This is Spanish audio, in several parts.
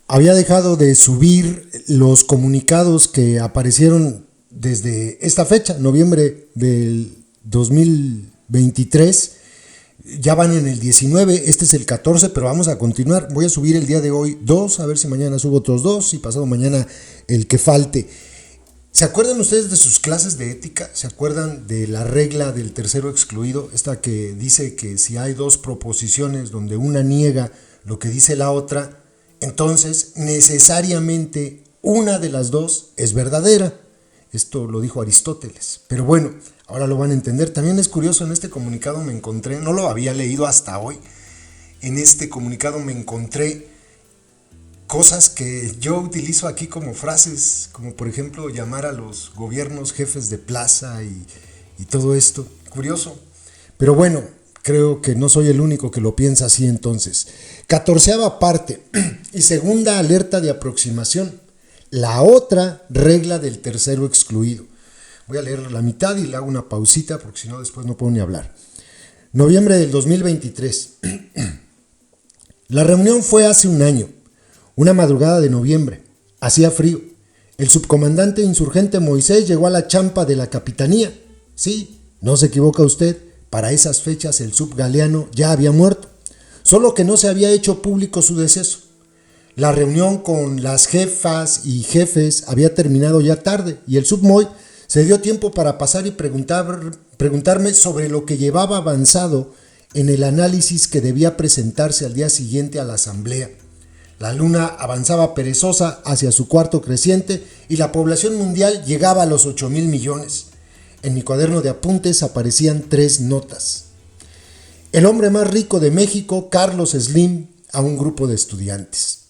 había dejado de subir los comunicados que aparecieron desde esta fecha, noviembre del 2023. Ya van en el 19, este es el 14, pero vamos a continuar. Voy a subir el día de hoy 2, a ver si mañana subo otros 2 y pasado mañana el que falte. ¿Se acuerdan ustedes de sus clases de ética? ¿Se acuerdan de la regla del tercero excluido? Esta que dice que si hay dos proposiciones donde una niega lo que dice la otra, entonces necesariamente una de las dos es verdadera. Esto lo dijo Aristóteles. Pero bueno, ahora lo van a entender. También es curioso, en este comunicado me encontré, no lo había leído hasta hoy, en este comunicado me encontré cosas que yo utilizo aquí como frases, como por ejemplo llamar a los gobiernos jefes de plaza y todo esto. Curioso. Pero bueno, creo que no soy el único que lo piensa así entonces. 14ª parte y segunda alerta de aproximación. La otra regla del tercero excluido. Voy a leer la mitad y le hago una pausita porque si no después no puedo ni hablar. Noviembre del 2023. La reunión fue hace un año. Una madrugada de noviembre, hacía frío. El subcomandante insurgente Moisés llegó a la champa de la capitanía. Sí, no se equivoca usted, para esas fechas el subgaleano ya había muerto, solo que no se había hecho público su deceso. La reunión con las jefas y jefes había terminado ya tarde y el submoy se dio tiempo para pasar y preguntarme sobre lo que llevaba avanzado en el análisis que debía presentarse al día siguiente a la asamblea. La luna avanzaba perezosa hacia su cuarto creciente y la población mundial llegaba a los 8,000 millones. En mi cuaderno de apuntes aparecían 3 notas. El hombre más rico de México, Carlos Slim, a un grupo de estudiantes.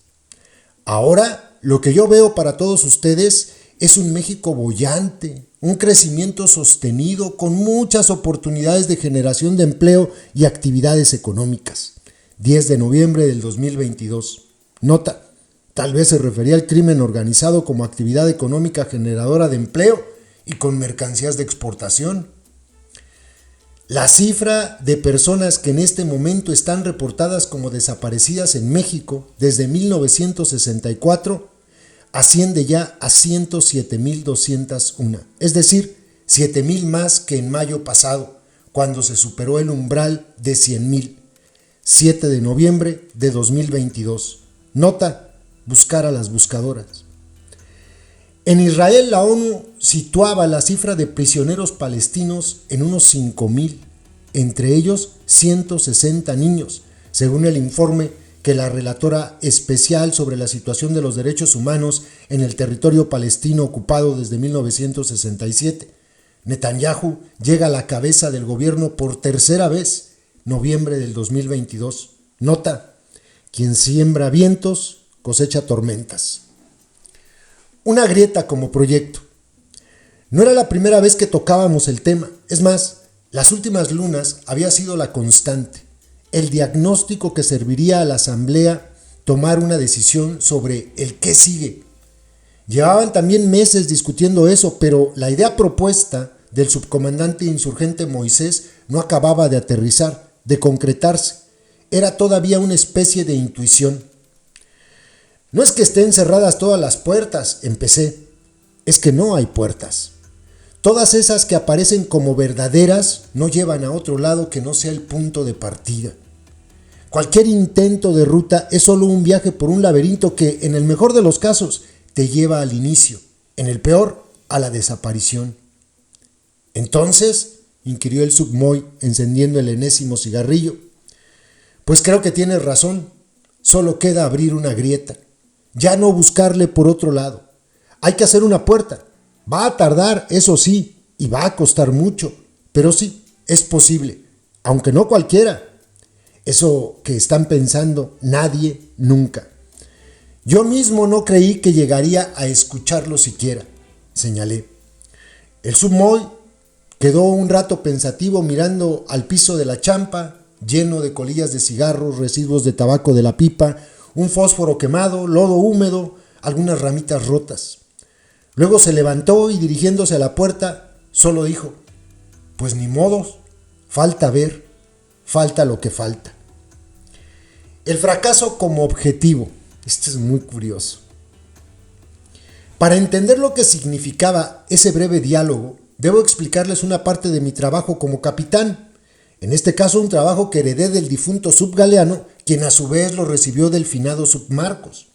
Ahora, lo que yo veo para todos ustedes es un México boyante, un crecimiento sostenido con muchas oportunidades de generación de empleo y actividades económicas. 10 de noviembre del 2022. Nota, tal vez se refería al crimen organizado como actividad económica generadora de empleo y con mercancías de exportación. La cifra de personas que en este momento están reportadas como desaparecidas en México desde 1964 asciende ya a 107,201, es decir, 7,000 más que en mayo pasado, cuando se superó el umbral de 100,000. 7 de noviembre de 2022. Nota, buscar a las buscadoras. En Israel la ONU situaba la cifra de prisioneros palestinos en unos 5,000, entre ellos 160 niños, según el informe que la relatora especial sobre la situación de los derechos humanos en el territorio palestino ocupado desde 1967. Netanyahu llega a la cabeza del gobierno por tercera vez, noviembre del 2022. Nota, quien siembra vientos, cosecha tormentas. Una grieta como proyecto. No era la primera vez que tocábamos el tema. Es más, las últimas lunas había sido la constante, el diagnóstico que serviría a la asamblea tomar una decisión sobre el qué sigue. Llevaban también meses discutiendo eso, pero la idea propuesta del subcomandante insurgente Moisés no acababa de aterrizar, de concretarse. Era todavía una especie de intuición. No es que estén cerradas todas las puertas, empecé. Es que no hay puertas. Todas esas que aparecen como verdaderas no llevan a otro lado que no sea el punto de partida. Cualquier intento de ruta es solo un viaje por un laberinto que, en el mejor de los casos, te lleva al inicio, en el peor, a la desaparición. Entonces, inquirió el submoy, encendiendo el enésimo cigarrillo. Pues creo que tienes razón, solo queda abrir una grieta, ya no buscarle por otro lado. Hay que hacer una puerta, va a tardar, eso sí, y va a costar mucho, pero sí, es posible, aunque no cualquiera. Eso que están pensando, nadie, nunca. Yo mismo no creí que llegaría a escucharlo siquiera, señalé. El submoy quedó un rato pensativo mirando al piso de la champa, lleno de colillas de cigarros, residuos de tabaco de la pipa, un fósforo quemado, lodo húmedo, algunas ramitas rotas. Luego se levantó y dirigiéndose a la puerta, solo dijo: pues ni modos, falta ver, falta lo que falta. El fracaso como objetivo. Esto es muy curioso. Para entender lo que significaba ese breve diálogo, debo explicarles una parte de mi trabajo como capitán. En este caso, un trabajo que heredé del difunto Subgaleano, quien a su vez lo recibió del finado Submarcos.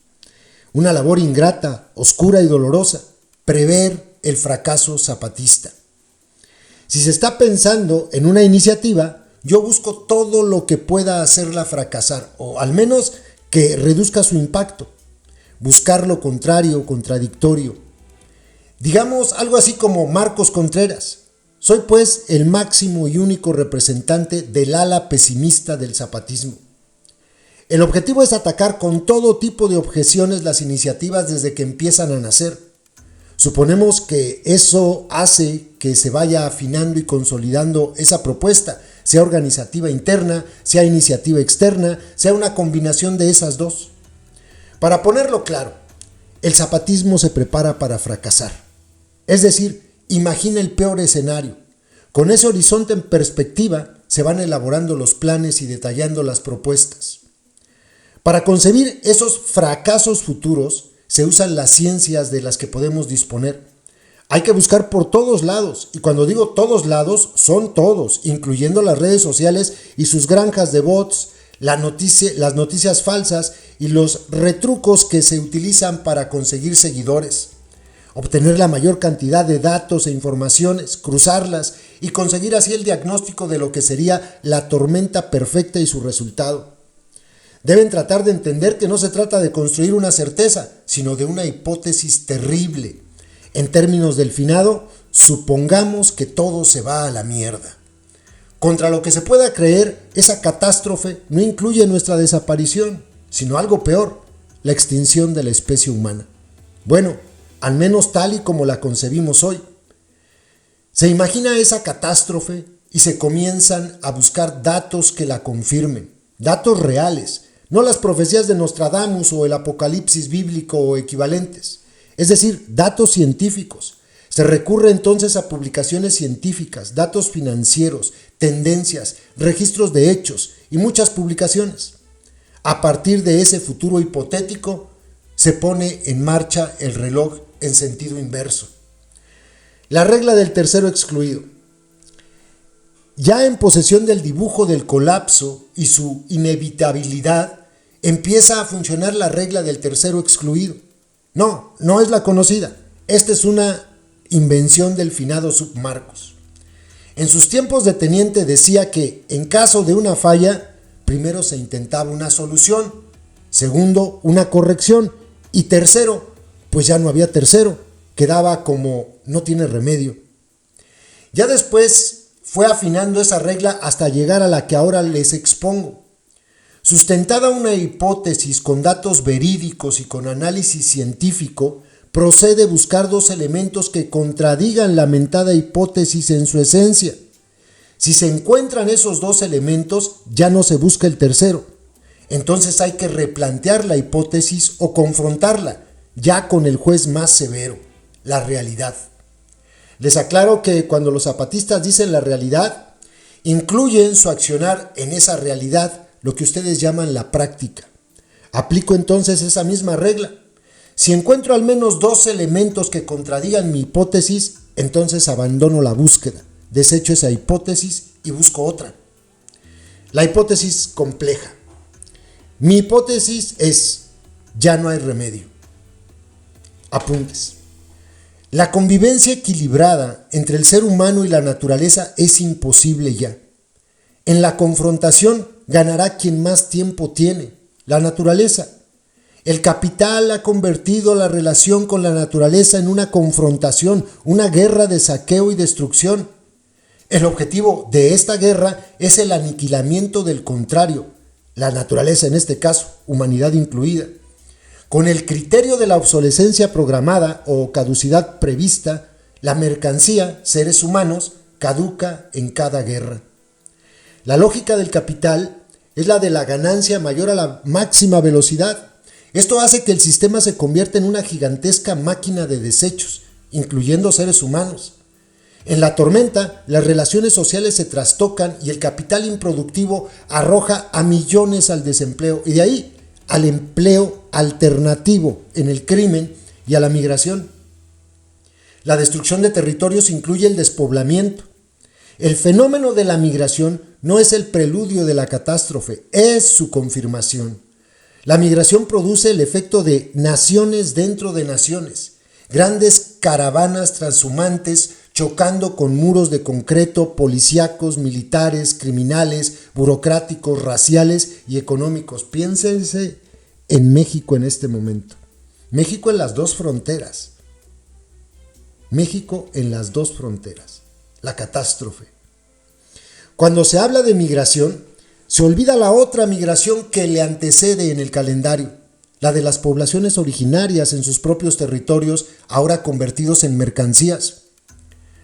Una labor ingrata, oscura y dolorosa, prever el fracaso zapatista. Si se está pensando en una iniciativa, yo busco todo lo que pueda hacerla fracasar, o al menos que reduzca su impacto. Buscar lo contrario, contradictorio. Digamos algo así como Marcos Contreras. Soy pues el máximo y único representante del ala pesimista del zapatismo. El objetivo es atacar con todo tipo de objeciones las iniciativas desde que empiezan a nacer. Suponemos que eso hace que se vaya afinando y consolidando esa propuesta, sea organizativa interna, sea iniciativa externa, sea una combinación de esas dos. Para ponerlo claro, el zapatismo se prepara para fracasar. Es decir, imagina el peor escenario. Con ese horizonte en perspectiva, se van elaborando los planes y detallando las propuestas. Para concebir esos fracasos futuros, se usan las ciencias de las que podemos disponer. Hay que buscar por todos lados, y cuando digo todos lados, son todos, incluyendo las redes sociales y sus granjas de bots, las noticias falsas y los retrucos que se utilizan para conseguir seguidores. Obtener la mayor cantidad de datos e informaciones, cruzarlas y conseguir así el diagnóstico de lo que sería la tormenta perfecta y su resultado. Deben tratar de entender que no se trata de construir una certeza, sino de una hipótesis terrible. En términos del finado, supongamos que todo se va a la mierda. Contra lo que se pueda creer, esa catástrofe no incluye nuestra desaparición, sino algo peor, la extinción de la especie humana. Bueno, al menos tal y como la concebimos hoy. Se imagina esa catástrofe y se comienzan a buscar datos que la confirmen, datos reales, no las profecías de Nostradamus o el apocalipsis bíblico o equivalentes, es decir, datos científicos. Se recurre entonces a publicaciones científicas, datos financieros, tendencias, registros de hechos y muchas publicaciones. A partir de ese futuro hipotético, se pone en marcha el reloj en sentido inverso. La regla del tercero excluido. Ya en posesión del dibujo del colapso y su inevitabilidad, empieza a funcionar la regla del tercero excluido. No es la conocida. Esta es una invención del finado Submarcos. En sus tiempos de teniente decía que en caso de una falla, primero se intentaba una solución, segundo una corrección y tercero, pues ya no había tercero, quedaba como no tiene remedio. Ya después fue afinando esa regla hasta llegar a la que ahora les expongo. Sustentada una hipótesis con datos verídicos y con análisis científico, procede buscar dos elementos que contradigan la mentada hipótesis en su esencia. Si se encuentran esos dos elementos, ya no se busca el tercero. Entonces hay que replantear la hipótesis o confrontarla, ya con el juez más severo, la realidad. Les aclaro que cuando los zapatistas dicen la realidad, incluyen su accionar en esa realidad, lo que ustedes llaman la práctica. Aplico entonces esa misma regla. Si encuentro al menos dos elementos que contradigan mi hipótesis, entonces abandono la búsqueda, desecho esa hipótesis y busco otra. La hipótesis compleja. Mi hipótesis es, ya no hay remedio. Apuntes. La convivencia equilibrada entre el ser humano y la naturaleza es imposible ya. En la confrontación ganará quien más tiempo tiene, la naturaleza. El capital ha convertido la relación con la naturaleza en una confrontación, una guerra de saqueo y destrucción. El objetivo de esta guerra es el aniquilamiento del contrario, la naturaleza en este caso, humanidad incluida. Con el criterio de la obsolescencia programada o caducidad prevista, la mercancía, seres humanos, caduca en cada guerra. La lógica del capital es la de la ganancia mayor a la máxima velocidad. Esto hace que el sistema se convierta en una gigantesca máquina de desechos, incluyendo seres humanos. En la tormenta, las relaciones sociales se trastocan y el capital improductivo arroja a millones al desempleo y de ahí al empleo alternativo en el crimen y a la migración. La destrucción de territorios incluye el despoblamiento. El fenómeno de la migración no es el preludio de la catástrofe, es su confirmación. La migración produce el efecto de naciones dentro de naciones, grandes caravanas transhumantes chocando con muros de concreto, policíacos, militares, criminales, burocráticos, raciales y económicos. Piénsense en México en este momento. México en las dos fronteras. México en las dos fronteras. La catástrofe. Cuando se habla de migración, se olvida la otra migración que le antecede en el calendario, la de las poblaciones originarias en sus propios territorios, ahora convertidos en mercancías.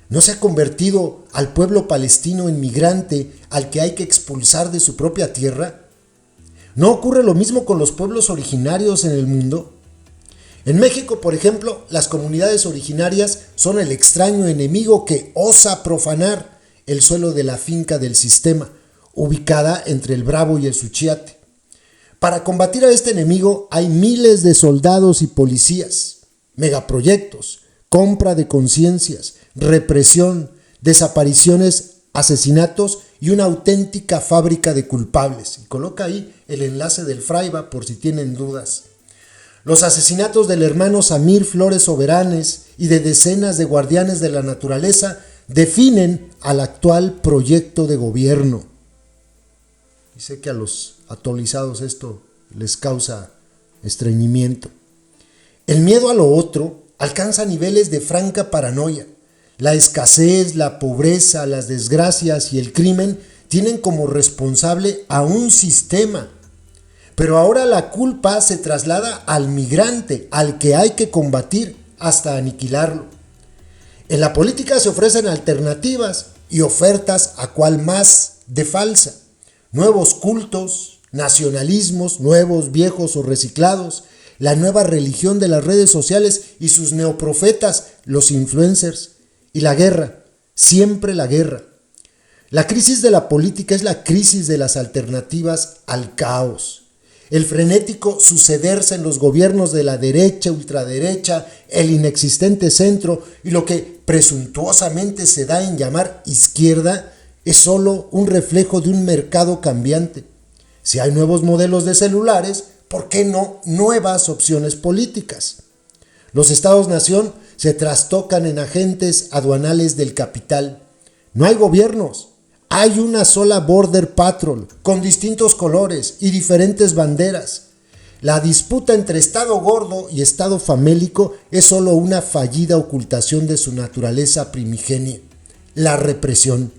¿No se ha convertido al pueblo palestino en migrante al que hay que expulsar de su propia tierra? ¿No ocurre lo mismo con los pueblos originarios en el mundo? En México, por ejemplo, las comunidades originarias son el extraño enemigo que osa profanar el suelo de la finca del sistema, ubicada entre el Bravo y el Suchiate. Para combatir a este enemigo hay miles de soldados y policías, megaproyectos, compra de conciencias, represión, desapariciones, asesinatos y una auténtica fábrica de culpables. Y coloca ahí el enlace del Fraiba por si tienen dudas. Los asesinatos del hermano Samir Flores Soberanes y de decenas de guardianes de la naturaleza definen al actual proyecto de gobierno. Y sé que a los atolizados esto les causa estreñimiento. El miedo a lo otro alcanza niveles de franca paranoia. La escasez, la pobreza, las desgracias y el crimen tienen como responsable a un sistema. Pero ahora la culpa se traslada al migrante, al que hay que combatir hasta aniquilarlo. En la política se ofrecen alternativas y ofertas a cual más de falsa. Nuevos cultos, nacionalismos, nuevos, viejos o reciclados, la nueva religión de las redes sociales y sus neoprofetas, los influencers, y la guerra, siempre la guerra. La crisis de la política es la crisis de las alternativas al caos. El frenético sucederse en los gobiernos de la derecha, ultraderecha, el inexistente centro y lo que presuntuosamente se da en llamar izquierda es solo un reflejo de un mercado cambiante. Si hay nuevos modelos de celulares, ¿por qué no nuevas opciones políticas? Los estados-nación se trastocan en agentes aduanales del capital. No hay gobiernos. Hay una sola Border Patrol con distintos colores y diferentes banderas. La disputa entre Estado gordo y Estado famélico es solo una fallida ocultación de su naturaleza primigenia, la represión.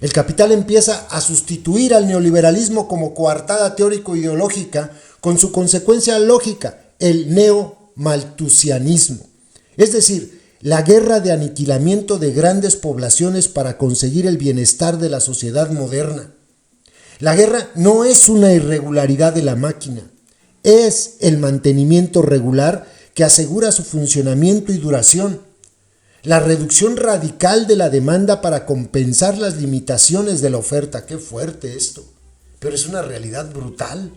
El capital empieza a sustituir al neoliberalismo como coartada teórico-ideológica con su consecuencia lógica, el neomalthusianismo. Es decir, la guerra de aniquilamiento de grandes poblaciones para conseguir el bienestar de la sociedad moderna. La guerra no es una irregularidad de la máquina, es el mantenimiento regular que asegura su funcionamiento y duración. La reducción radical de la demanda para compensar las limitaciones de la oferta. Qué fuerte esto, pero es una realidad brutal.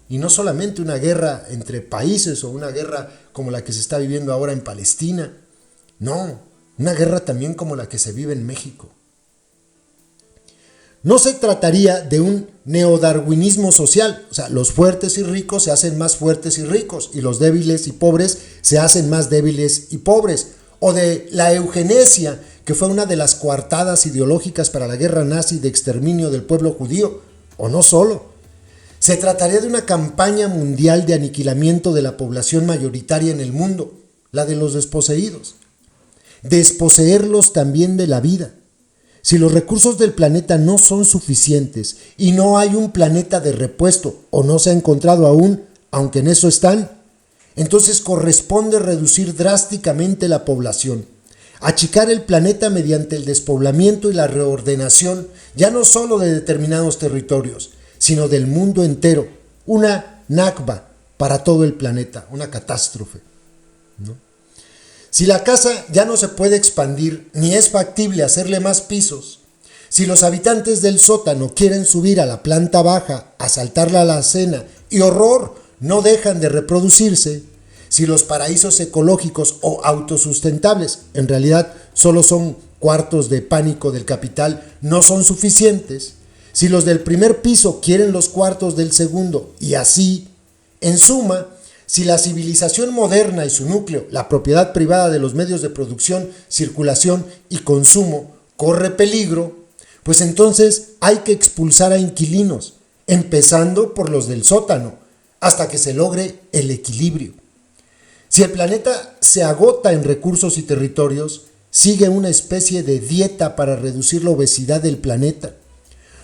Y no solamente una guerra entre países o una guerra como la que se está viviendo ahora en Palestina. No, una guerra también como la que se vive en México. No se trataría de un neodarwinismo social, o sea, los fuertes y ricos se hacen más fuertes y ricos y los débiles y pobres se hacen más débiles y pobres, o de la eugenesia, que fue una de las coartadas ideológicas para la guerra nazi de exterminio del pueblo judío, o no solo. Se trataría de una campaña mundial de aniquilamiento de la población mayoritaria en el mundo, la de los desposeídos. Desposeerlos también de la vida. Si los recursos del planeta no son suficientes y no hay un planeta de repuesto o no se ha encontrado aún, aunque en eso están, entonces corresponde reducir drásticamente la población, achicar el planeta mediante el despoblamiento y la reordenación, ya no solo de determinados territorios, sino del mundo entero, una Nakba para todo el planeta, una catástrofe, ¿no? Si la casa ya no se puede expandir, ni es factible hacerle más pisos, si los habitantes del sótano quieren subir a la planta baja, a saltar la alacena, y horror, no dejan de reproducirse, si los paraísos ecológicos o autosustentables en realidad solo son cuartos de pánico del capital, no son suficientes, si los del primer piso quieren los cuartos del segundo y así, en suma, si la civilización moderna y su núcleo, la propiedad privada de los medios de producción, circulación y consumo, corre peligro, pues entonces hay que expulsar a inquilinos, empezando por los del sótano, hasta que se logre el equilibrio. Si el planeta se agota en recursos y territorios, sigue una especie de dieta para reducir la obesidad del planeta.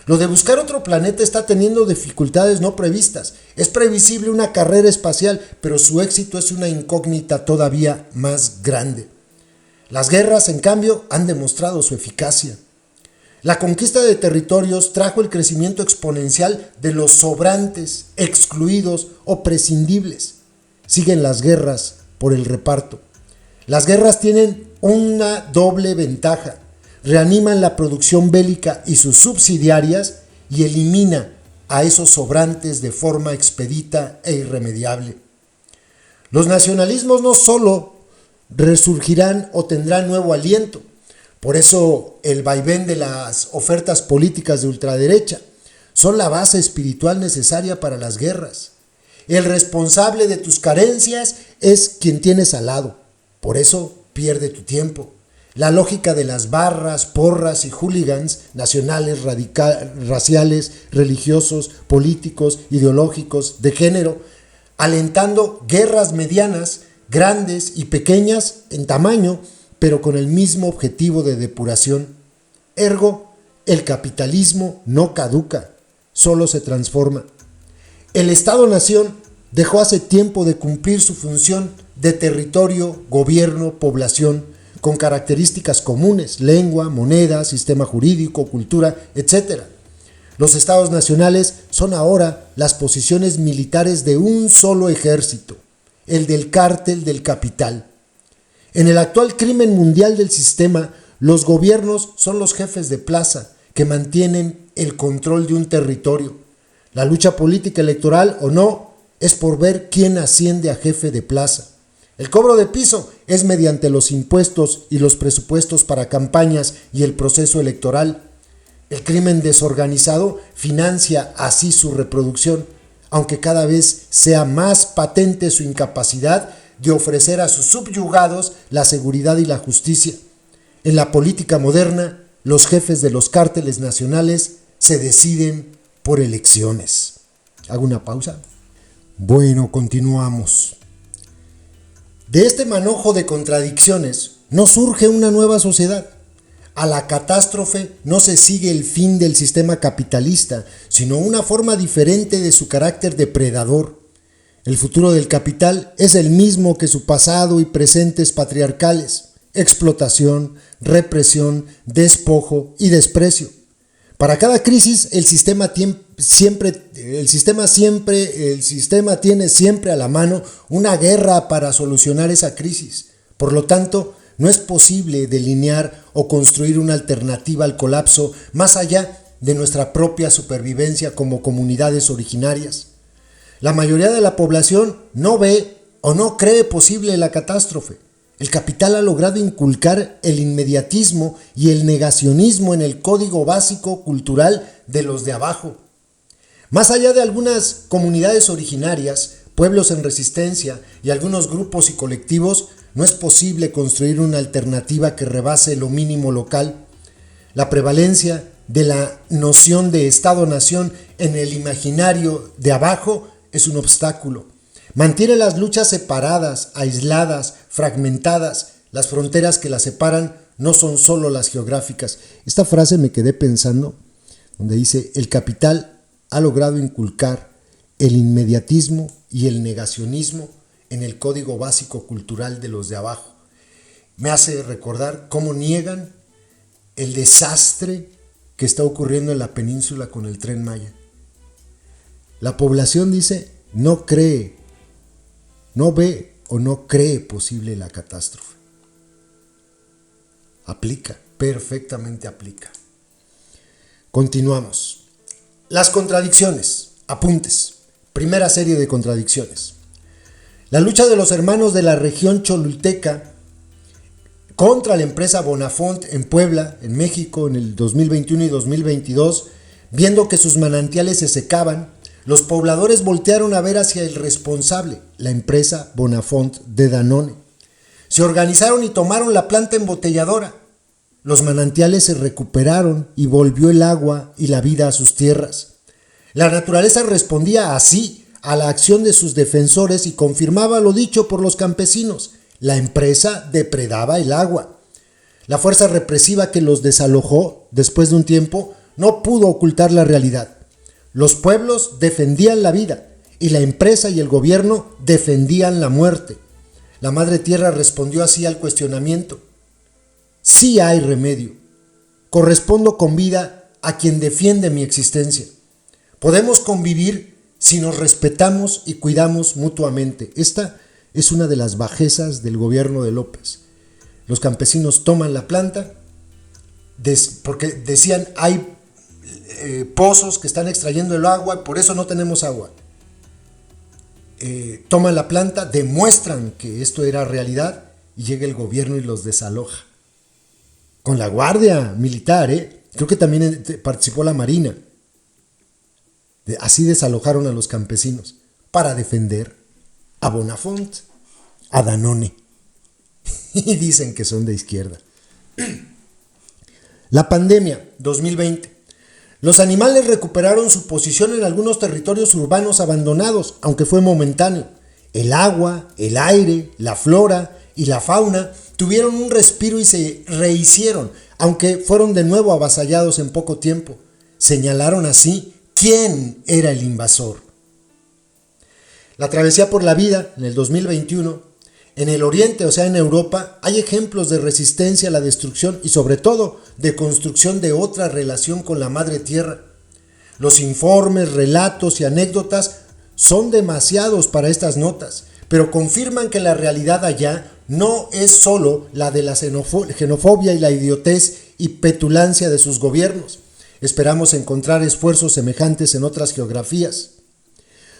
Lo de buscar otro planeta está teniendo dificultades no previstas. Es previsible una carrera espacial, pero su éxito es una incógnita todavía más grande. Las guerras, en cambio, han demostrado su eficacia. La conquista de territorios trajo el crecimiento exponencial de los sobrantes, excluidos o prescindibles. Siguen las guerras por el reparto. Las guerras tienen una doble ventaja. Reaniman la producción bélica y sus subsidiarias y elimina a esos sobrantes de forma expedita e irremediable. Los nacionalismos no solo resurgirán o tendrán nuevo aliento, por eso el vaivén de las ofertas políticas de ultraderecha son la base espiritual necesaria para las guerras. El responsable de tus carencias es quien tienes al lado, por eso pierde tu tiempo. La lógica de las barras, porras y hooligans nacionales, raciales, religiosos, políticos, ideológicos, de género, alentando guerras medianas, grandes y pequeñas en tamaño, pero con el mismo objetivo de depuración. Ergo, el capitalismo no caduca, solo se transforma. El Estado-Nación dejó hace tiempo de cumplir su función de territorio, gobierno, población, con características comunes, lengua, moneda, sistema jurídico, cultura, etc. Los estados nacionales son ahora las posiciones militares de un solo ejército, el del cártel del capital. En el actual crimen mundial del sistema, los gobiernos son los jefes de plaza que mantienen el control de un territorio. La lucha política electoral o no es por ver quién asciende a jefe de plaza. El cobro de piso es mediante los impuestos y los presupuestos para campañas y el proceso electoral. El crimen desorganizado financia así su reproducción, aunque cada vez sea más patente su incapacidad de ofrecer a sus subyugados la seguridad y la justicia. En la política moderna, los jefes de los cárteles nacionales se deciden por elecciones. ¿Hago una pausa? Bueno, continuamos. De este manojo de contradicciones no surge una nueva sociedad. A la catástrofe no se sigue el fin del sistema capitalista, sino una forma diferente de su carácter depredador. El futuro del capital es el mismo que su pasado y presentes patriarcales: explotación, represión, despojo y desprecio. Para cada crisis, el sistema tiene siempre a la mano una guerra para solucionar esa crisis. Por lo tanto, no es posible delinear o construir una alternativa al colapso más allá de nuestra propia supervivencia como comunidades originarias. La mayoría de la población no ve o no cree posible la catástrofe. El capital ha logrado inculcar el inmediatismo y el negacionismo en el código básico cultural de los de abajo. Más allá de algunas comunidades originarias, pueblos en resistencia y algunos grupos y colectivos, no es posible construir una alternativa que rebase lo mínimo local. La prevalencia de la noción de Estado-Nación en el imaginario de abajo es un obstáculo. Mantiene las luchas separadas, aisladas, fragmentadas. Las fronteras que las separan no son solo las geográficas. Esta frase me quedé pensando, donde dice: el capital ha logrado inculcar el inmediatismo y el negacionismo en el código básico cultural de los de abajo. Me hace recordar cómo niegan el desastre que está ocurriendo en la península con el Tren Maya. La población dice: no cree, no ve o no cree posible la catástrofe. Aplica, perfectamente aplica. Continuamos. Las contradicciones, apuntes. Primera serie de contradicciones. La lucha de los hermanos de la región cholulteca contra la empresa Bonafont en Puebla, en México, en el 2021 y 2022, viendo que sus manantiales se secaban, los pobladores voltearon a ver hacia el responsable, la empresa Bonafont de Danone. Se organizaron y tomaron la planta embotelladora. Los manantiales se recuperaron y volvió el agua y la vida a sus tierras. La naturaleza respondía así a la acción de sus defensores y confirmaba lo dicho por los campesinos. La empresa depredaba el agua. La fuerza represiva que los desalojó después de un tiempo no pudo ocultar la realidad. Los pueblos defendían la vida y la empresa y el gobierno defendían la muerte. La Madre Tierra respondió así al cuestionamiento. Sí hay remedio. Correspondo con vida a quien defiende mi existencia. Podemos convivir si nos respetamos y cuidamos mutuamente. Esta es una de las bajezas del gobierno de López. Los campesinos toman la planta porque decían hay pozos que están extrayendo el agua, por eso no tenemos agua. Toman la planta, demuestran que esto era realidad y llega el gobierno y los desaloja. Con la guardia militar, creo que también participó la Marina. Así desalojaron a los campesinos para defender a Bonafont, a Danone. Y dicen que son de izquierda. La pandemia 2020. Los animales recuperaron su posición en algunos territorios urbanos abandonados, aunque fue momentáneo. El agua, el aire, la flora y la fauna tuvieron un respiro y se rehicieron, aunque fueron de nuevo avasallados en poco tiempo. Señalaron así quién era el invasor. La travesía por la vida en el 2021, en el Oriente, o sea en Europa, hay ejemplos de resistencia a la destrucción y sobre todo de construcción de otra relación con la Madre Tierra. Los informes, relatos y anécdotas son demasiados para estas notas, pero confirman que la realidad allá no es solo la de la xenofobia y la idiotez y petulancia de sus gobiernos. Esperamos encontrar esfuerzos semejantes en otras geografías.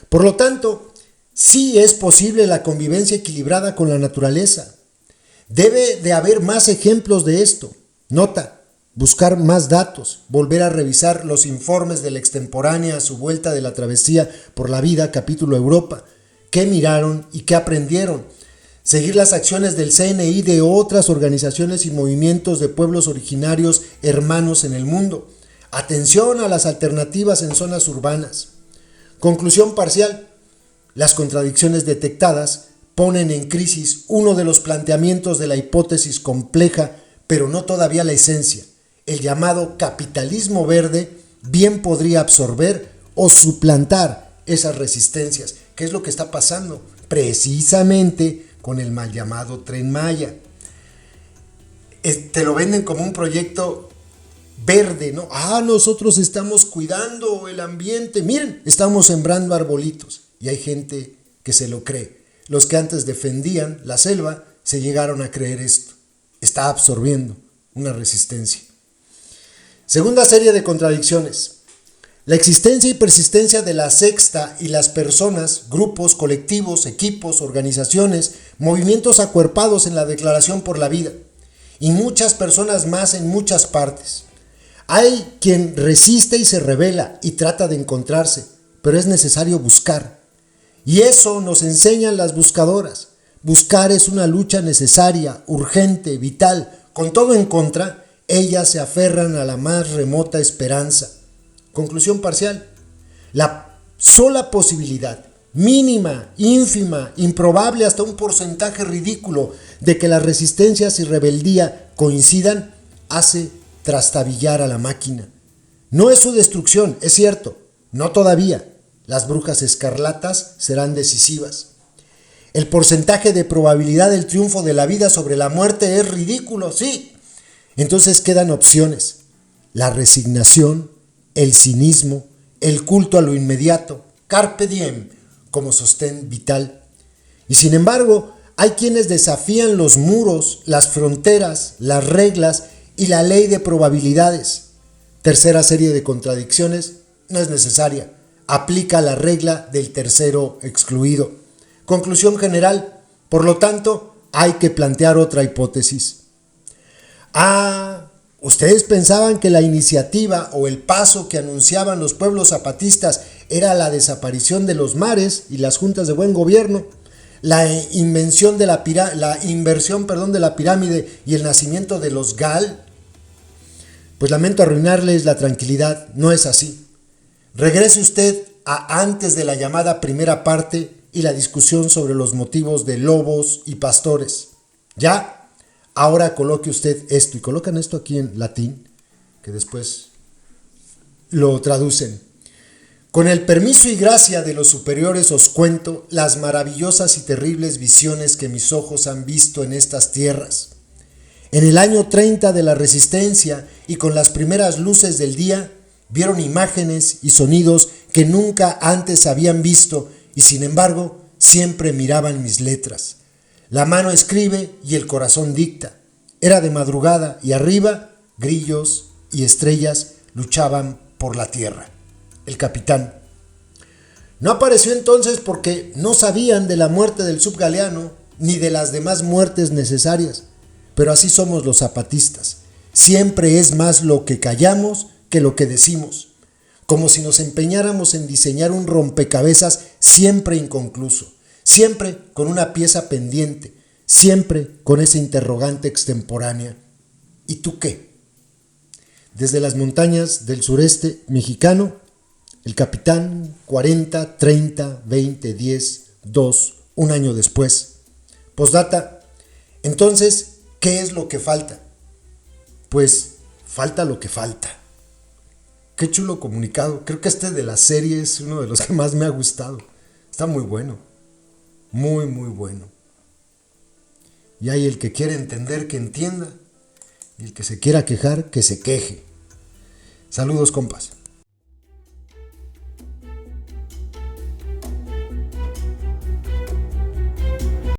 Por lo tanto, sí es posible la convivencia equilibrada con la naturaleza. Debe de haber más ejemplos de esto. Nota, buscar más datos, volver a revisar los informes de la extemporánea a su vuelta de la travesía por la vida, capítulo Europa. ¿Qué miraron y qué aprendieron? Seguir las acciones del CNI de otras organizaciones y movimientos de pueblos originarios hermanos en el mundo. Atención a las alternativas en zonas urbanas. Conclusión parcial. Las contradicciones detectadas ponen en crisis uno de los planteamientos de la hipótesis compleja, pero no todavía la esencia. El llamado capitalismo verde bien podría absorber o suplantar esas resistencias. ¿Qué es lo que está pasando? Precisamente con el mal llamado Tren Maya. Te lo venden como un proyecto verde, ¿no? Nosotros estamos cuidando el ambiente. Miren, estamos sembrando arbolitos. Y hay gente que se lo cree. Los que antes defendían la selva se llegaron a creer esto. Está absorbiendo una resistencia. Segunda serie de contradicciones. La existencia y persistencia de la sexta y las personas, grupos, colectivos, equipos, organizaciones, movimientos acuerpados en la Declaración por la Vida. Y muchas personas más en muchas partes. Hay quien resiste y se revela y trata de encontrarse, pero es necesario buscar. Y eso nos enseñan las buscadoras. Buscar es una lucha necesaria, urgente, vital. Con todo en contra, ellas se aferran a la más remota esperanza. Conclusión parcial. La sola posibilidad, mínima, ínfima, improbable hasta un porcentaje ridículo de que las resistencias y rebeldía coincidan, hace trastabillar a la máquina. No es su destrucción, es cierto, no todavía. Las brujas escarlatas serán decisivas. El porcentaje de probabilidad del triunfo de la vida sobre la muerte es ridículo, sí. Entonces quedan opciones. La resignación, el cinismo, el culto a lo inmediato, carpe diem, como sostén vital. Y sin embargo, hay quienes desafían los muros, las fronteras, las reglas y la ley de probabilidades. Tercera serie de contradicciones, no es necesaria. aplica la regla del tercero excluido. Conclusión general, por lo tanto, hay que plantear otra hipótesis. ¿Ustedes pensaban que la iniciativa o el paso que anunciaban los pueblos zapatistas era la desaparición de los mares y las juntas de buen gobierno, la inversión de la pirámide y el nacimiento de los GAL? Pues lamento arruinarles la tranquilidad, no es así. Regrese usted a antes de la llamada primera parte y la discusión sobre los motivos de lobos y pastores. ¿Ya? Ahora coloque usted esto, y colocan esto aquí en latín, que después lo traducen. Con el permiso y gracia de los superiores os cuento las maravillosas y terribles visiones que mis ojos han visto en estas tierras. En el año 30 de la Resistencia y con las primeras luces del día, vieron imágenes y sonidos que nunca antes habían visto y sin embargo siempre miraban mis letras. La mano escribe y el corazón dicta. Era de madrugada y arriba, grillos y estrellas luchaban por la tierra. El capitán. No apareció entonces porque no sabían de la muerte del subgaleano ni de las demás muertes necesarias. Pero así somos los zapatistas. Siempre es más lo que callamos que lo que decimos. Como si nos empeñáramos en diseñar un rompecabezas siempre inconcluso. Siempre con una pieza pendiente, siempre con esa interrogante extemporánea. ¿Y tú qué? Desde las montañas del sureste mexicano, el capitán 40, 30, 20, 10, 2, un año después. Postdata, entonces, ¿qué es lo que falta? Pues falta lo que falta. Qué chulo comunicado. Creo que este de la serie es uno de los que más me ha gustado. Está muy bueno. Muy, muy bueno. Y hay el que quiere entender que entienda. Y el que se quiera quejar, que se queje. Saludos, compas.